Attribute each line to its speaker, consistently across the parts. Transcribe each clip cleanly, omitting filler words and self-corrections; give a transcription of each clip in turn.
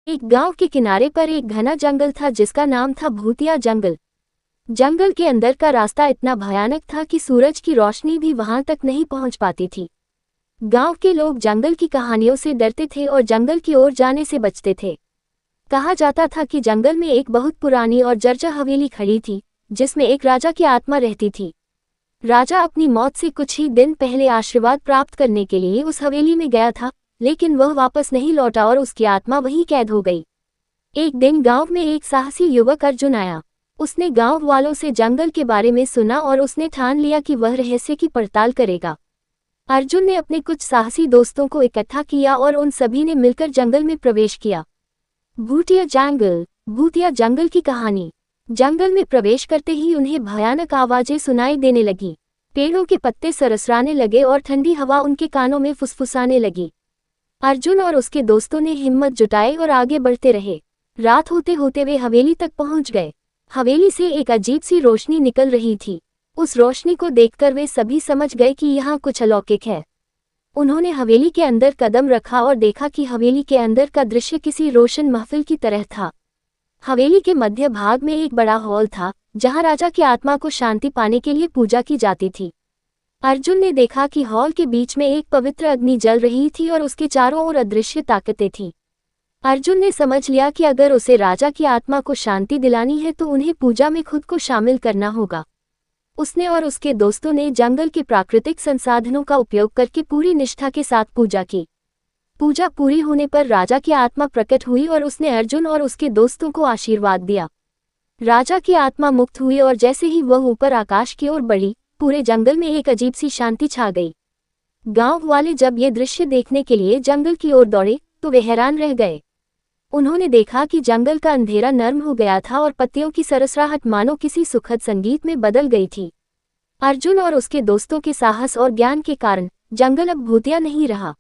Speaker 1: एक गांव के किनारे पर एक घना जंगल था जिसका नाम था भूतिया जंगल। जंगल के अंदर का रास्ता इतना भयानक था कि सूरज की रोशनी भी वहां तक नहीं पहुंच पाती थी। गांव के लोग जंगल की कहानियों से डरते थे और जंगल की ओर जाने से बचते थे। कहा जाता था कि जंगल में एक बहुत पुरानी और जर्जर हवेली खड़ी थी, जिसमें एक राजा की आत्मा रहती थी। राजा अपनी मौत से कुछ ही दिन पहले आशीर्वाद प्राप्त करने के लिए उस हवेली में गया था, लेकिन वह वापस नहीं लौटा और उसकी आत्मा वहीं कैद हो गई। एक दिन गांव में एक साहसी युवक अर्जुन आया। उसने गांव वालों से जंगल के बारे में सुना और उसने ठान लिया कि वह रहस्य की पड़ताल करेगा। अर्जुन ने अपने कुछ साहसी दोस्तों को इकट्ठा किया और उन सभी ने मिलकर जंगल में प्रवेश किया। भूतिया जंगल की कहानी। जंगल में प्रवेश करते ही उन्हें भयानक आवाजें सुनाई देने लगी। पेड़ों के पत्ते सरसराने लगे और ठंडी हवा उनके कानों में फुसफुसाने लगी। अर्जुन और उसके दोस्तों ने हिम्मत जुटाई और आगे बढ़ते रहे। रात होते होते वे हवेली तक पहुंच गए। हवेली से एक अजीब सी रोशनी निकल रही थी। उस रोशनी को देखकर वे सभी समझ गए कि यहाँ कुछ अलौकिक है। उन्होंने हवेली के अंदर कदम रखा और देखा कि हवेली के अंदर का दृश्य किसी रोशन महफिल की तरह था। हवेली के मध्य भाग में एक बड़ा हॉल था, जहाँ राजा की आत्मा को शांति पाने के लिए पूजा की जाती थी। अर्जुन ने देखा कि हॉल के बीच में एक पवित्र अग्नि जल रही थी और उसके चारों ओर अदृश्य ताकतें थीं। अर्जुन ने समझ लिया कि अगर उसे राजा की आत्मा को शांति दिलानी है तो उन्हें पूजा में खुद को शामिल करना होगा। उसने और उसके दोस्तों ने जंगल के प्राकृतिक संसाधनों का उपयोग करके पूरी निष्ठा के साथ पूजा की। पूजा पूरी होने पर राजा की आत्मा प्रकट हुई और उसने अर्जुन और उसके दोस्तों को आशीर्वाद दिया। राजा की आत्मा मुक्त हुई और जैसे ही वह ऊपर आकाश की ओर बढ़ी, पूरे जंगल में एक अजीब सी शांति छा गई। गांव वाले जब ये दृश्य देखने के लिए जंगल की ओर दौड़े तो वे हैरान रह गए। उन्होंने देखा कि जंगल का अंधेरा नर्म हो गया था और पत्तियों की सरसराहट मानो किसी सुखद संगीत में बदल गई थी। अर्जुन और उसके दोस्तों के साहस और ज्ञान के कारण जंगल अब भूतिया नहीं रहा।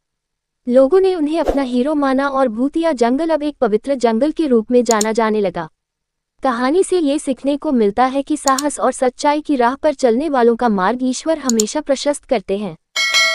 Speaker 1: लोगों ने उन्हें अपना हीरो माना और भूतिया जंगल अब एक पवित्र जंगल के रूप में जाना जाने लगा। कहानी से ये सीखने को मिलता है कि साहस और सच्चाई की राह पर चलने वालों का मार्ग ईश्वर हमेशा प्रशस्त करते हैं।